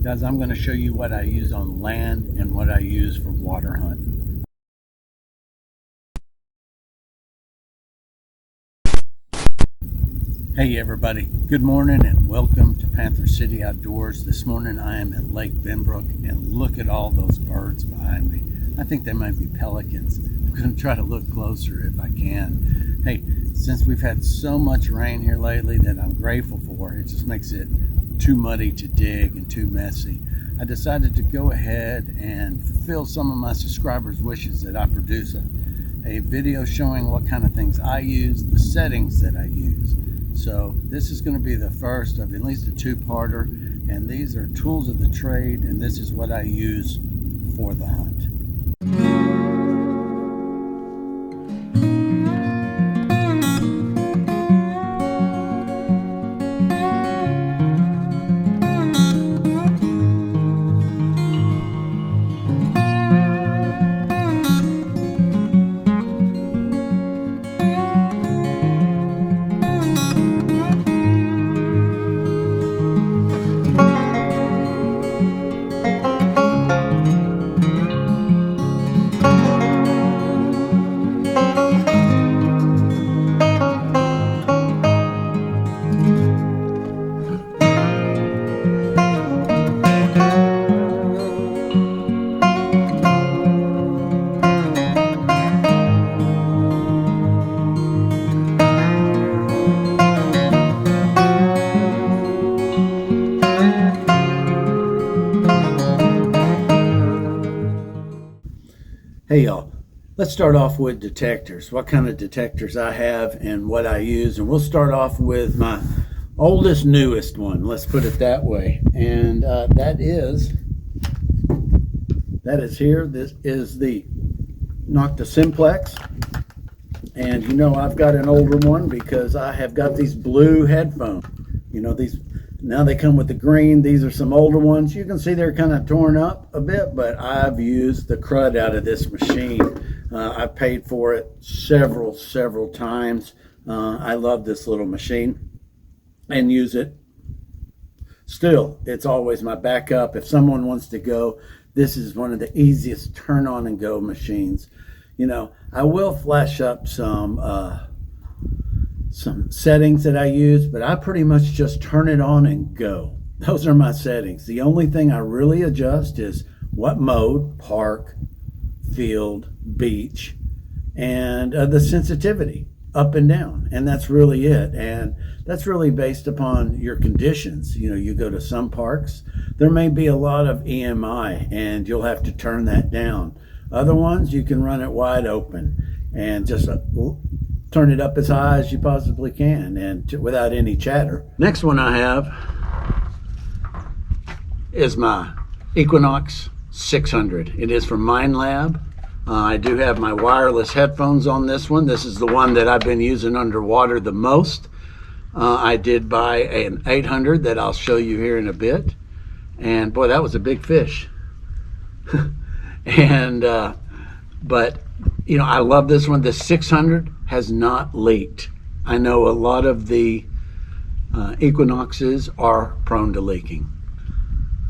Guys, I'm going to show you what I use on land and what I use for water hunting. Hey everybody, good morning and welcome to Panther City Outdoors. This morning I am at Lake Benbrook and look at all those birds behind me. I think they might be pelicans. I'm going to try to look closer if I can. Hey, since we've had so much rain here lately that I'm grateful for, it just makes it too muddy to dig and too messy. I decided to go ahead and fulfill some of my subscribers' wishes that I produce a video showing what kind of things I use, the settings that I use. So this is going to be the first of at least a two-parter, and these are tools of the trade, and this is what I use for the hunt. Hey y'all, let's start off with detectors. What kind of detectors I have and what I use. And we'll start off with my oldest, newest one. Let's put it that way. And that is here. This is the Nokta Simplex. And you know I've got an older one because I have got these blue headphones. You know, these now they come with the green. These are some older ones. You can see they're kind of torn up a bit, but I've used the crud out of this machine. I've paid for it several times. I love this little machine and use it. Still, it's always my backup. If someone wants to go, this is one of the easiest turn on and go machines. You know, I will flash up some settings that I use, but I pretty much just turn it on and go. Those are my settings. The only thing I really adjust is what mode, park, field, beach, and the sensitivity up and down. And that's really it. And that's really based upon your conditions. You know, you go to some parks, there may be a lot of EMI and you'll have to turn that down. Other ones, you can run it wide open and just turn it up as high as you possibly can and without any chatter. Next one I have is my Equinox 600. It is from Minelab. I do have my wireless headphones on this one. This is the one that I've been using underwater the most. I did buy an 800 that I'll show you here in a bit. And boy, that was a big fish. And but you know, I love this one. The 600 has not leaked. I know a lot of the Equinoxes are prone to leaking.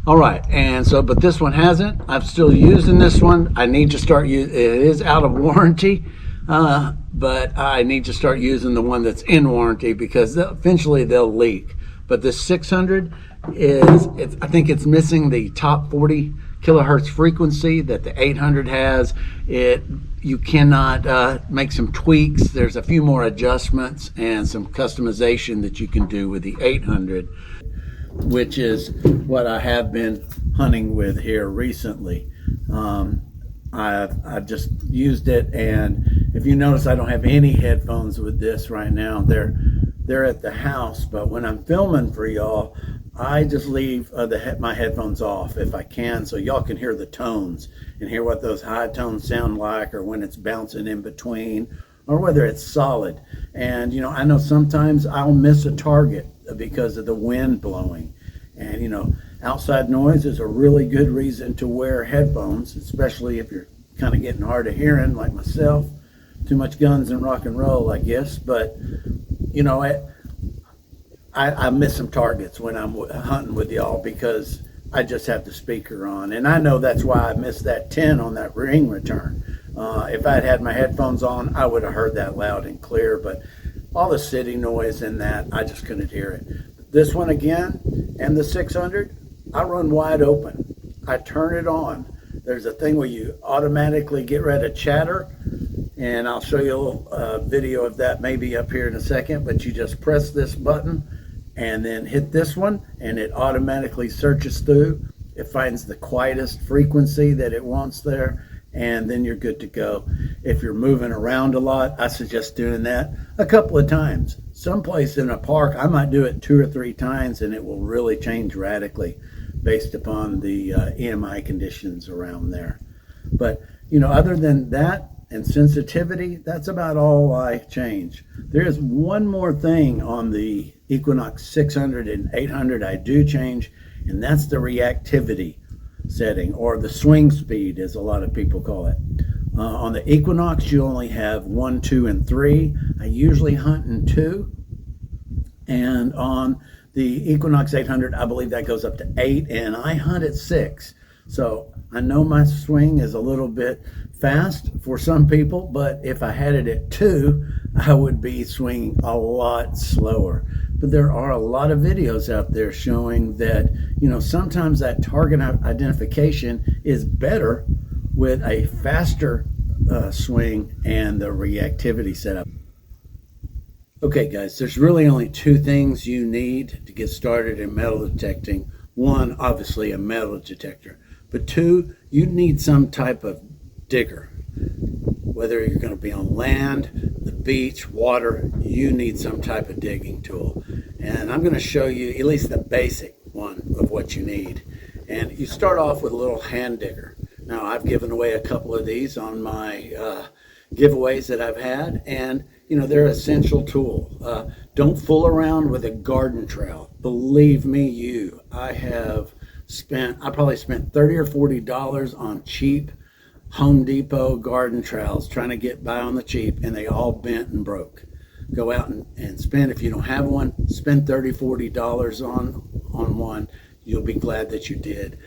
All right, and so, but this one hasn't. I'm still using this one. I need to start using, it is out of warranty, but I need to start using the one that's in warranty because eventually they'll leak. But this 600 I think it's missing the top 40 kilohertz frequency that the 800 has. You cannot make some tweaks. There's a few more adjustments and some customization that you can do with the 800, which is what I have been hunting with here recently. I've just used it, and if you notice, I don't have any headphones with this right now. They're at the house, but when I'm filming for y'all, I just leave my headphones off if I can, so y'all can hear the tones and hear what those high tones sound like, or when it's bouncing in between, or whether it's solid. And you know, I know sometimes I'll miss a target because of the wind blowing, and you know, outside noise is a really good reason to wear headphones, especially if you're kind of getting hard of hearing like myself. Too much guns and rock and roll, I guess. But you know, I miss some targets when I'm hunting with y'all because I just have the speaker on. And I know that's why I missed that 10 on that ring return. If I'd had my headphones on, I would have heard that loud and clear, but all the city noise in that, I just couldn't hear it. This one again, and the 600, I run wide open. I turn it on. There's a thing where you automatically get rid of chatter, and I'll show you a little video of that maybe up here in a second, but you just press this button and then hit this one, and it automatically searches through. It finds the quietest frequency that it wants there, and then you're good to go. If you're moving around a lot, I suggest doing that a couple of times. Someplace in a park, I might do it 2 or 3 times, and it will really change radically based upon the EMI conditions around there. But, other than that and sensitivity, that's about all I change. There is one more thing on the Equinox 600 and 800 I do change, and that's the reactivity setting, or the swing speed as a lot of people call it. On the Equinox, you only have 1, 2, and 3. I usually hunt in 2. And on the Equinox 800, I believe that goes up to 8, and I hunt at 6. So I know my swing is a little bit fast for some people, but if I had it at 2, I would be swinging a lot slower. But there are a lot of videos out there showing that, sometimes that target identification is better with a faster swing and the reactivity setup. Okay, guys, there's really only 2 things you need to get started in metal detecting. 1, obviously a metal detector, but 2, you need some type of digger. Whether you're going to be on land, the beach, water, you need some type of digging tool. And I'm going to show you at least the basic one of what you need. And you start off with a little hand digger. Now, I've given away a couple of these on my giveaways that I've had, and they're an essential tool. Don't fool around with a garden trowel. Believe me, I probably spent $30 or $40 on cheap Home Depot garden trowels trying to get by on the cheap, and they all bent and broke. Go out and spend, if you don't have one, spend $30, $40 on one. You'll be glad that you did.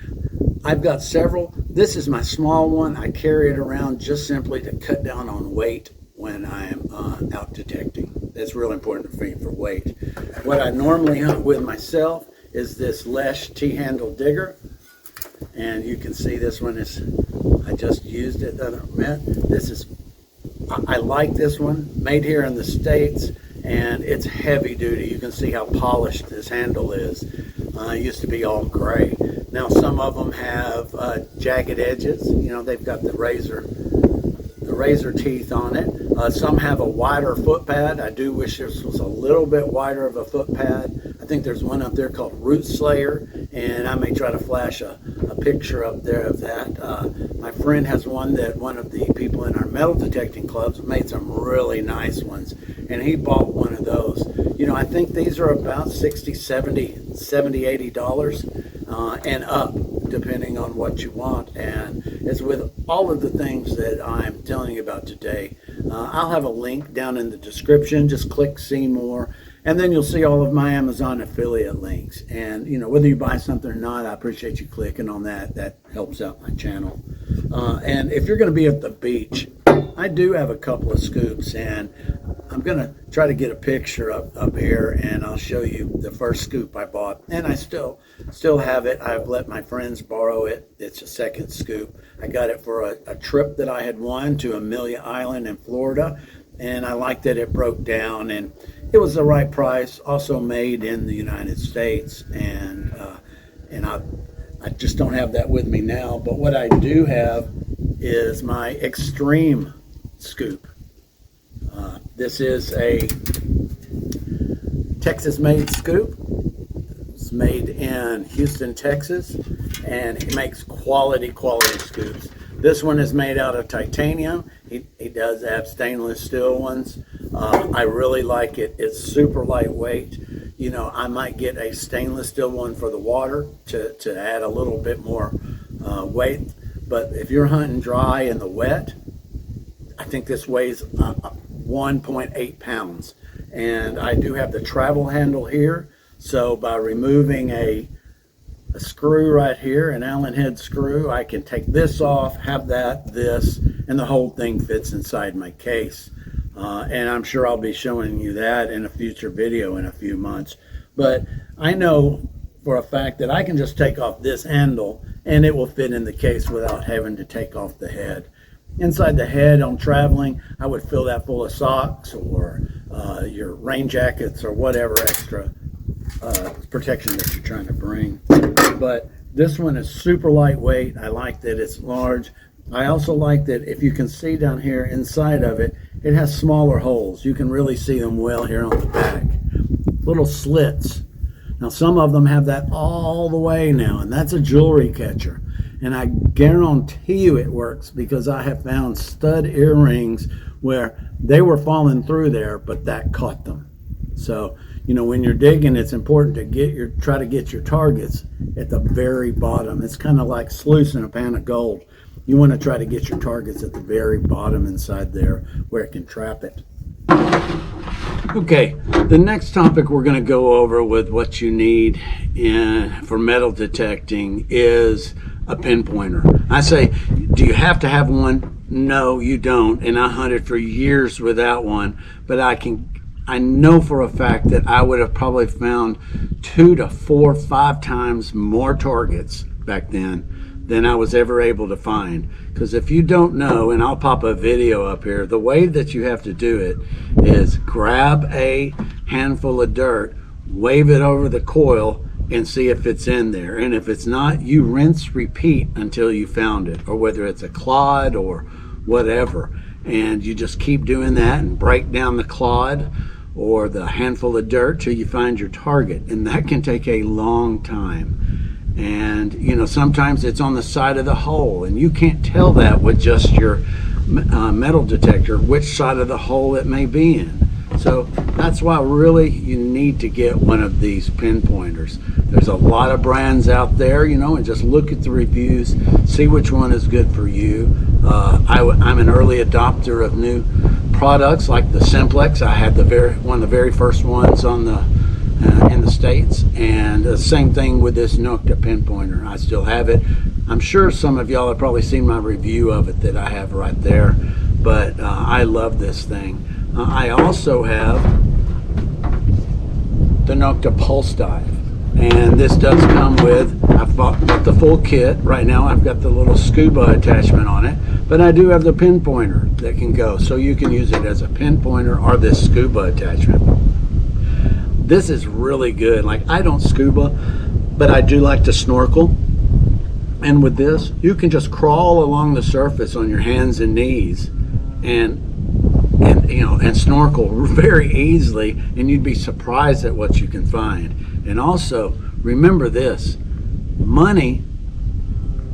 I've got several. This is my small one. I carry it around just simply to cut down on weight when I am out detecting. That's real important for me for weight. What I normally hunt with myself is this Lesh T-handle digger. And you can see this one I just used it the other minute. I like this one, made here in the States, and it's heavy duty. You can see how polished this handle is. It used to be all gray. Now some of them have jagged edges. They've got the razor teeth on it. Some have a wider foot pad. I do wish this was a little bit wider of a foot pad. I think there's one up there called Root Slayer, and I may try to flash a picture up there of that. My friend has one that one of the people in our metal detecting clubs made some really nice ones, and he bought one of those. I think these are about $60, $70, $80 and up, depending on what you want. And as with all of the things that I'm telling you about today, I'll have a link down in the description. Just click see more, and then you'll see all of my Amazon affiliate links. And whether you buy something or not, I appreciate you clicking on that. That helps out my channel. And if you're going to be at the beach, I do have a couple of scoops, and I'm going to try to get a picture up here, and I'll show you the first scoop I bought. And I still have it. I've let my friends borrow it. It's a second scoop. I got it for a trip that I had won to Amelia Island in Florida, and I liked that it broke down, and it was the right price. Also made in the United States, and I just don't have that with me now. But what I do have is my Extreme scoop. This is a Texas-made scoop. It's made in Houston, Texas, and it makes quality scoops. This one is made out of titanium. He does have stainless steel ones. I really like it. It's super lightweight. I might get a stainless steel one for the water to add a little bit more weight. But if you're hunting dry in the wet, I think this weighs 1.8 pounds. And I do have the travel handle here. So by removing a a screw right here, an Allen head screw. I can take this off, have this, and the whole thing fits inside my case. And I'm sure I'll be showing you that in a future video in a few months. But I know for a fact that I can just take off this handle and it will fit in the case without having to take off the head. Inside the head on traveling, I would fill that full of socks or your rain jackets or whatever extra protection that you're trying to bring. But this one is super lightweight. I like that it's large. I also like that if you can see down here inside of it, it has smaller holes. You can really see them well here on the back. Little slits. Now some of them have that all the way now, and that's a jewelry catcher. And I guarantee you it works, because I have found stud earrings where they were falling through there, but that caught them. So, you know, when you're digging, it's important to try to get your targets at the very bottom. It's kind of like sluicing a pan of gold. You want to try to get your targets at the very bottom inside there where it can trap it. Okay, the next topic we're going to go over with what you need for metal detecting is a pinpointer. I say, do you have to have one? No, you don't. And I hunted for years without one, but I know for a fact that I would have probably found 2 to 4, 5 times more targets back then than I was ever able to find. Because if you don't know, and I'll pop a video up here, the way that you have to do it is grab a handful of dirt, wave it over the coil, and see if it's in there. And if it's not, you rinse, repeat until you found it, or whether it's a clod or whatever. And you just keep doing that and break down the clod or the handful of dirt till you find your target. And that can take a long time. And you know, sometimes it's on the side of the hole, and you can't tell that with just your metal detector which side of the hole it may be in. So that's why really you need to get one of these pinpointers. There's a lot of brands out there, you know, and just look at the reviews, see which one is good for you. I'm an early adopter of new products like the Simplex. I had one of the very first ones on the in the States, and the same thing with this Nokta pinpointer. I still have it. I'm sure some of y'all have probably seen my review of it that I have right there, but I love this thing. I also have the Nokta Pulse Dive, and this does come with, I've bought the full kit. Right now I've got the little scuba attachment on it, but I do have the pinpointer that can go, so you can use it as a pinpointer or this scuba attachment. This is really good. Like, I don't scuba, but I do like to snorkel. And with this, you can just crawl along the surface on your hands and knees and snorkel very easily, and you'd be surprised at what you can find. And also, remember this, money,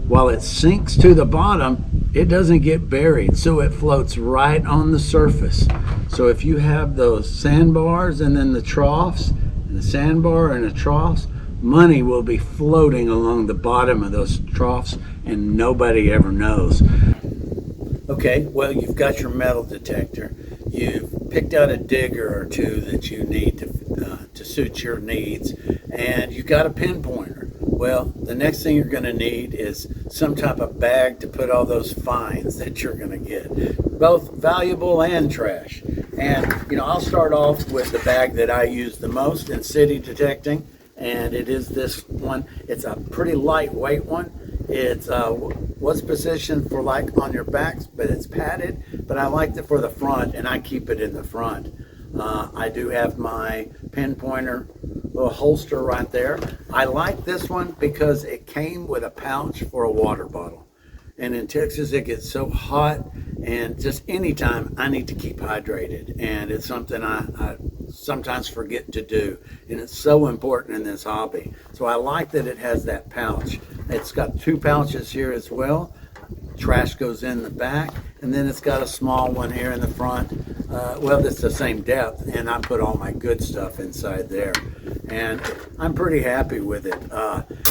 while it sinks to the bottom, it doesn't get buried, so it floats right on the surface. So if you have those sandbars and then the troughs, and the sandbar and the troughs, money will be floating along the bottom of those troughs, and nobody ever knows. Okay, well, you've got your metal detector. You've picked out a digger or two that you need to suit your needs, and you've got a pinpointer. Well, the next thing you're going to need is some type of bag to put all those finds that you're going to get, both valuable and trash. And, you know, I'll start off with the bag that I use the most in city detecting, and it is this one. It's a pretty lightweight one. It's was positioned for like on your backs, but it's padded, but I liked it for the front, and I keep it in the front. I do have my pinpointer little holster right there. I like this one because it came with a pouch for a water bottle. And in Texas, it gets so hot, and just anytime I need to keep hydrated. And it's something I sometimes forget to do. And it's so important in this hobby. So I like that it has that pouch. It's got 2 pouches here as well. Trash goes in the back, and then it's got a small one here in the front. Well, it's the same depth, and I put all my good stuff inside there, and I'm pretty happy with it.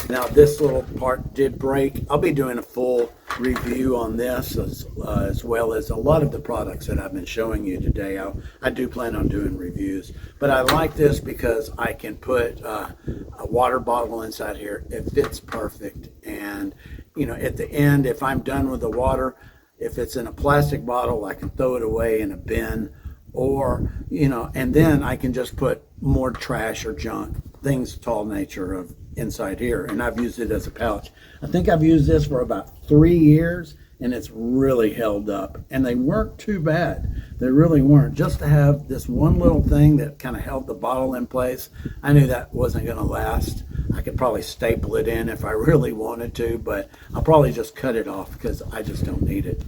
Now this little part did break. I'll be doing a full review on this as well as a lot of the products that I've been showing you today. I do plan on doing reviews, but I like this because I can put a water bottle inside here. It fits perfect, and you know, at the end, if I'm done with the water, if it's in a plastic bottle, I can throw it away in a bin, or you know, and then I can just put more trash or junk, things tall nature of inside here, and I've used it as a pouch. I think I've used this for about 3 years, and it's really held up, and they weren't too bad. They really weren't. Just to have this one little thing that kind of held the bottle in place, I knew that wasn't going to last. I could probably staple it in if I really wanted to, but I'll probably just cut it off because I just don't need it.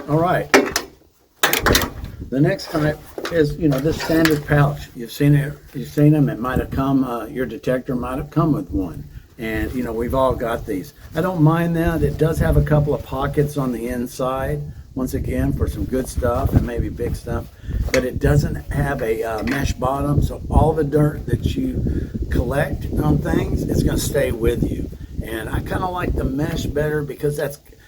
All right. The next type is, you know, this standard pouch. You've seen it. You've seen them. It might have come. Your detector might have come with one, and you know, we've all got these. I don't mind that. It does have a couple of pockets on the inside. Once again, for some good stuff and maybe big stuff, but it doesn't have a mesh bottom. So all the dirt that you collect on things is going to stay with you. And I kind of like the mesh better because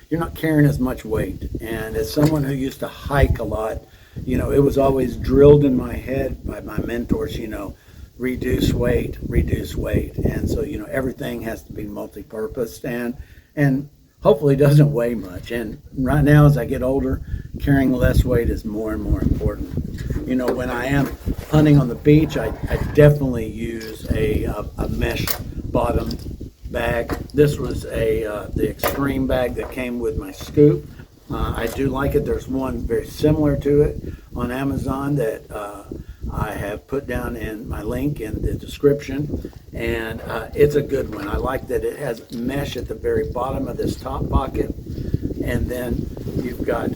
you're not carrying as much weight. And as someone who used to hike a lot, you know, it was always drilled in my head by my mentors, you know, reduce weight, reduce weight. And so, you know, everything has to be multi-purpose and hopefully doesn't weigh much. And right now, as I get older, carrying less weight is more and more important. You know, when I am hunting on the beach, I definitely use a mesh bottom bag. This was the Extreme bag that came with my scoop. I do like it. There's one very similar to it on Amazon that I have put down in my link in the description, and it's a good one. I like that it has mesh at the very bottom of this top pocket, and then you've got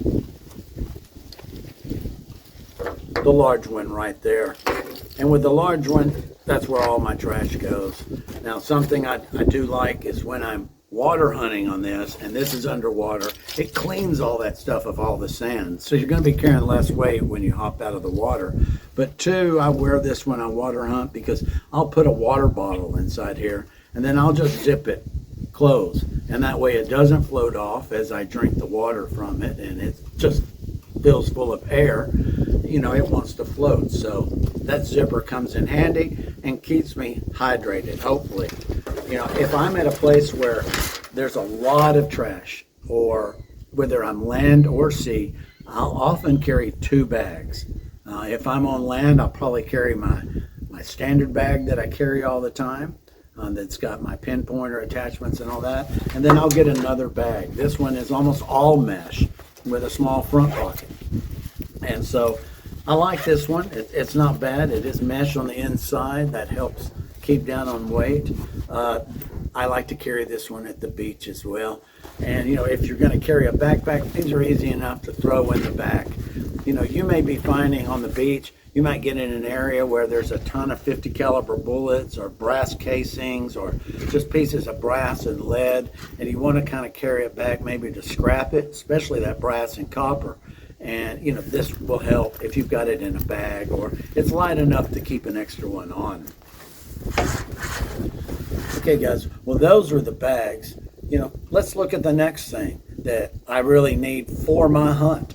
the large one right there. And with the large one, that's where all my trash goes. Now, something I do like is when I'm water hunting on this, and this is underwater, it cleans all that stuff of all the sand. So you're going to be carrying less weight when you hop out of the water. But two, I wear this when I water hunt because I'll put a water bottle inside here, and then I'll just zip it closed. And that way it doesn't float off as I drink the water from it, and it just fills full of air. You know, it wants to float. So that zipper comes in handy and keeps me hydrated, hopefully. You know, if I'm at a place where there's a lot of trash, or whether I'm land or sea, I'll often carry 2 bags. If I'm on land, I'll probably carry my standard bag that I carry all the time, that's got my pinpointer attachments and all that, and then I'll get another bag. This one is almost all mesh with a small front pocket, and so I like this one. It's not bad. It is mesh on the inside. That helps keep down on weight. I like to carry this one at the beach as well. And you know, if you're going to carry a backpack, these are easy enough to throw in the back. You know, you may be finding on the beach, you might get in an area where there's a ton of 50 caliber bullets or brass casings or just pieces of brass and lead, and you want to kind of carry it back, maybe to scrap it, especially that brass and copper. And you know, this will help if you've got it in a bag, or it's light enough to keep an extra one on. Okay guys, well, those are the bags. You know, let's look at the next thing that I really need for my hunt.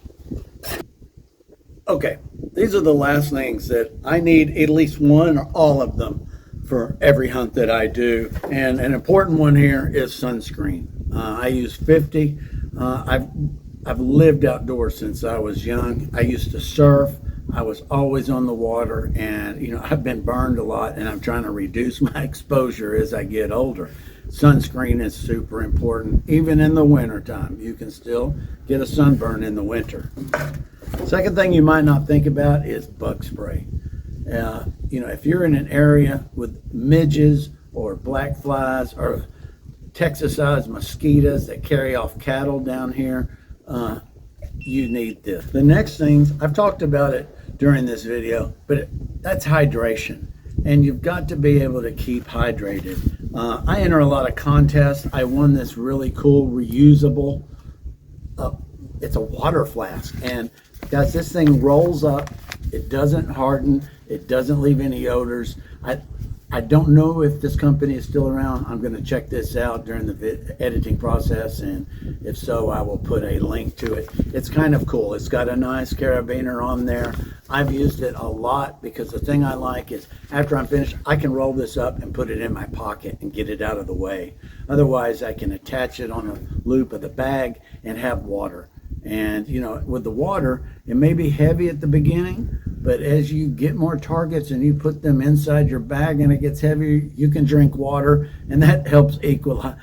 Okay, these are the last things that I need, at least one or all of them, for every hunt that I do. And an important one here is sunscreen. I use 50. I've lived outdoors since I was young. I used to surf. I was always on the water, and you know, I've been burned a lot, and I'm trying to reduce my exposure as I get older. Sunscreen is super important. Even in the winter time, you can still get a sunburn in the winter. Second thing you might not think about is bug spray. You know, if you're in an area with midges or black flies or Texas-sized mosquitoes that carry off cattle down here, you need this. The next things, I've talked about it during this video, but that's hydration. And you've got to be able to keep hydrated. I enter a lot of contests. I won this really cool reusable, it's a water flask. And guys, this thing rolls up. It doesn't harden. It doesn't leave any odors. I don't know if this company is still around. I'm going to check this out during the editing process, and if so, I will put a link to it. It's kind of cool. It's got a nice carabiner on there. I've used it a lot because the thing I like is after I'm finished, I can roll this up and put it in my pocket and get it out of the way. Otherwise, I can attach it on a loop of the bag and have water. And you know, with the water, it may be heavy at the beginning, but as you get more targets and you put them inside your bag and it gets heavier, you can drink water, and that helps equalize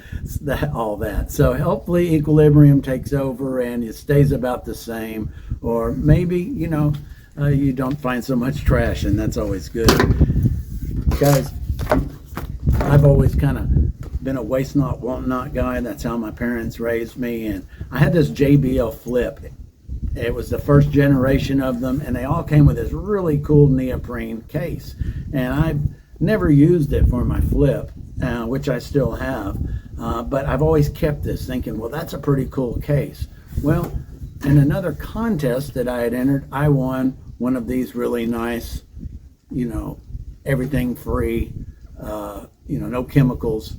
all that. So hopefully equilibrium takes over and it stays about the same, or maybe, you know, you don't find so much trash, and that's always good. Guys, I've always kind of been a waste not, want not guy. That's how my parents raised me. And I had this JBL flip. It was the first generation of them, and they all came with this really cool neoprene case. And I've never used it for my flip, which I still have. But I've always kept this thinking, well, that's a pretty cool case. Well, in another contest that I had entered, I won one of these really nice, you know, everything free, you know, no chemicals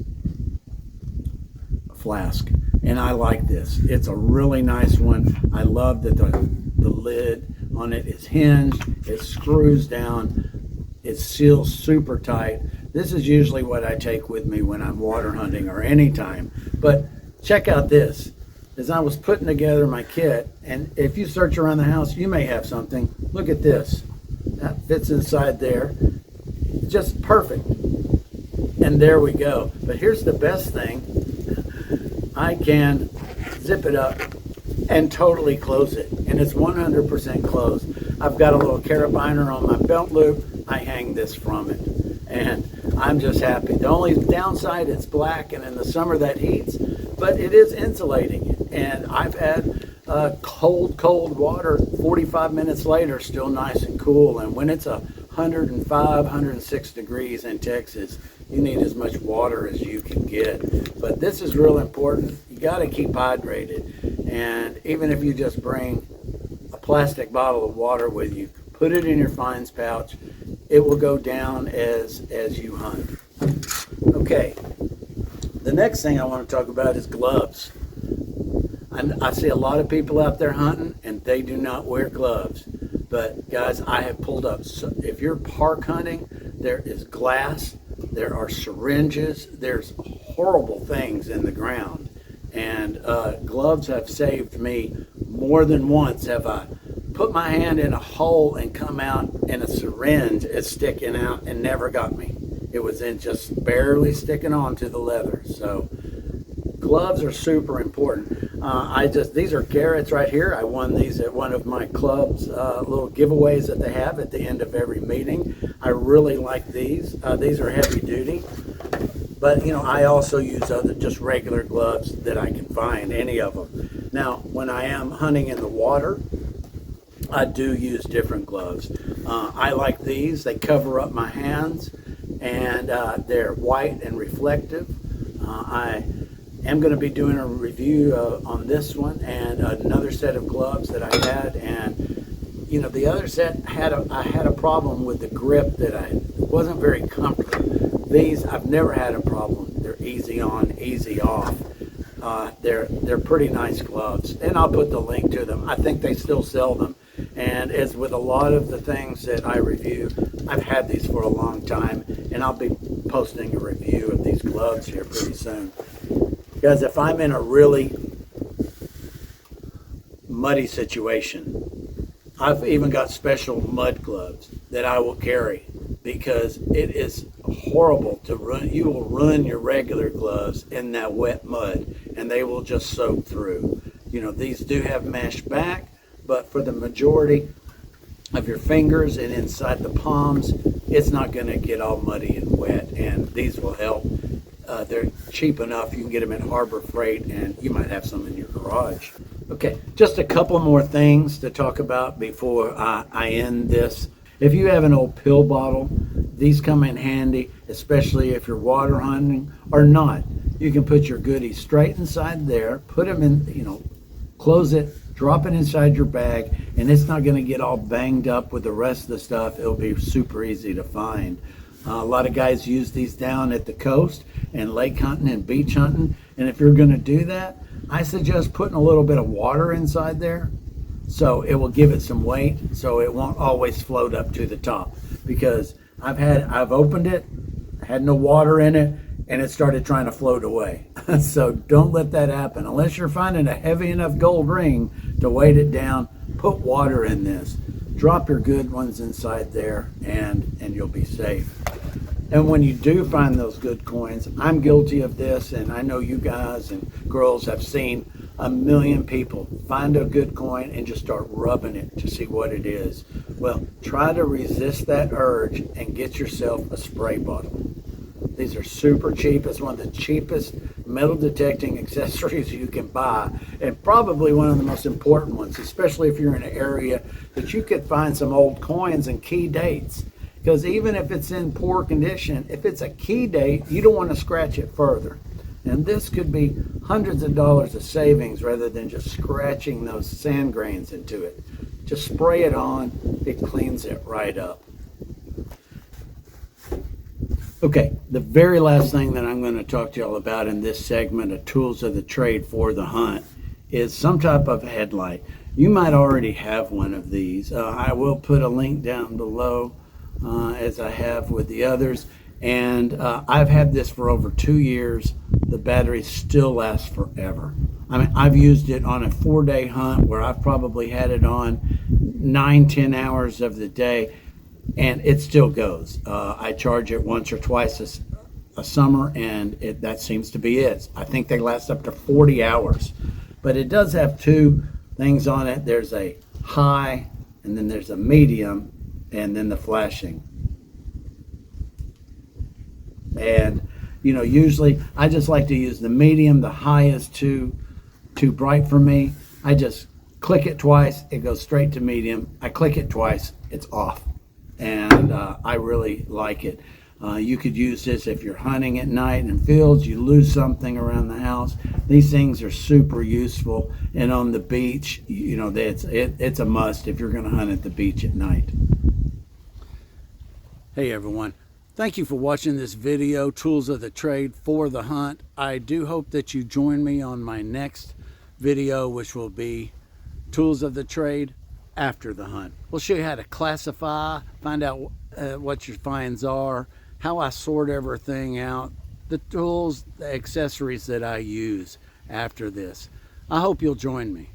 flask. And I like this. It's a really nice one. I love that the lid on it is hinged. It screws down. It seals super tight. This is usually what I take with me when I'm water hunting or anytime. But check out this. As I was putting together my kit, and if you search around the house, you may have something. Look at this. That fits inside there. Just perfect. And there we go. But here's the best thing. I can zip it up and totally close it. And it's 100% closed. I've got a little carabiner on my belt loop. I hang this from it. And I'm just happy. The only downside, it's black, and in the summer that heats, but it is insulating it. And I've had cold water 45 minutes later, still nice and cool. And when it's 105, 106 degrees in Texas, you need as much water as you can get. But this is real important. You got to keep hydrated. And even if you just bring a plastic bottle of water with you, put it in your fines pouch, it will go down as you hunt. Okay, the next thing I want to talk about is gloves. I see a lot of people out there hunting and they do not wear gloves. But guys, I have pulled up, so if you're park hunting, there is glass, there are syringes, there's horrible things in the ground. And gloves have saved me more than once. Have I put my hand in a hole and come out and a syringe is sticking out and never got me. It was in just barely sticking onto the leather. So gloves are super important. These are Garrett's right here. I won these at one of my club's little giveaways that they have at the end of every meeting. I really like these. These are heavy duty. But, you know, I also use other just regular gloves that I can find, any of them. Now, when I am hunting in the water, I do use different gloves. I like these. They cover up my hands, and they're white and reflective. I am going to be doing a review on this one and another set of gloves that I had. And, you know, the other set, I had a problem with the grip that I wasn't very comfortable. These, I've never had a problem. They're easy on, easy off. They're pretty nice gloves, and I'll put the link to them. I think they still sell them. And as with a lot of the things that I review, I've had these for a long time, and I'll be posting a review of these gloves here pretty soon. Guys, if I'm in a really muddy situation, I've even got special mud gloves that I will carry, because it is horrible to run. You will ruin your regular gloves in that wet mud, and they will just soak through. You know, these do have mesh back, but for the majority of your fingers and inside the palms, it's not going to get all muddy and wet, and these will help. They're cheap enough. You can get them at Harbor Freight, and you might have some in your garage. Okay, just a couple more things to talk about before I end this. If you have an old pill bottle, these come in handy, especially if you're water hunting or not. You can put your goodies straight inside there, put them in, you know, close it, drop it inside your bag, and it's not going to get all banged up with the rest of the stuff. It'll be super easy to find. A lot of guys use these down at the coast and lake hunting and beach hunting. And if you're going to do that, I suggest putting a little bit of water inside there, so it will give it some weight, so it won't always float up to the top. Because I've opened it, had no water in it, and it started trying to float away. So don't let that happen. Unless you're finding a heavy enough gold ring to weight it down, put water in this. Drop your good ones inside there, and you'll be safe. And when you do find those good coins, I'm guilty of this, and I know you guys and girls have seen a million people find a good coin and just start rubbing it to see what it is. Well, try to resist that urge and get yourself a spray bottle. These are super cheap. It's one of the cheapest metal detecting accessories you can buy, and probably one of the most important ones, especially if you're in an area that you could find some old coins and key dates. Because even if it's in poor condition, if it's a key date, you don't want to scratch it further. And this could be hundreds of dollars of savings rather than just scratching those sand grains into it. Just spray it on, it cleans it right up. Okay, the very last thing that I'm going to talk to y'all about in this segment of tools of the trade for the hunt is some type of headlight. You might already have one of these. I will put a link down below as I have with the others. And I've had this for over 2 years. The battery still lasts forever. I mean, I've used it on a 4-day hunt where I've probably had it on 9-10 hours of the day, and it still goes. I charge it once or twice a summer, and that seems to be it. I think they last up to 40 hours. But it does have two things on it. There's a high, and then there's a medium, and then the flashing. And usually I just like to use the medium. The high is too bright for me. I just click it twice, it goes straight to medium. I click it twice, it's off. And I really like it. You could use this if you're hunting at night in fields, you lose something around the house. These things are super useful. And on the beach, it's a must if you're going to hunt at the beach at night. Hey everyone. Thank you for watching this video, Tools of the Trade for the Hunt. I do hope that you join me on my next video, which will be Tools of the Trade after the hunt. We'll show you how to classify, find out what your finds are, how I sort everything out, the tools, the accessories that I use after this. I hope you'll join me.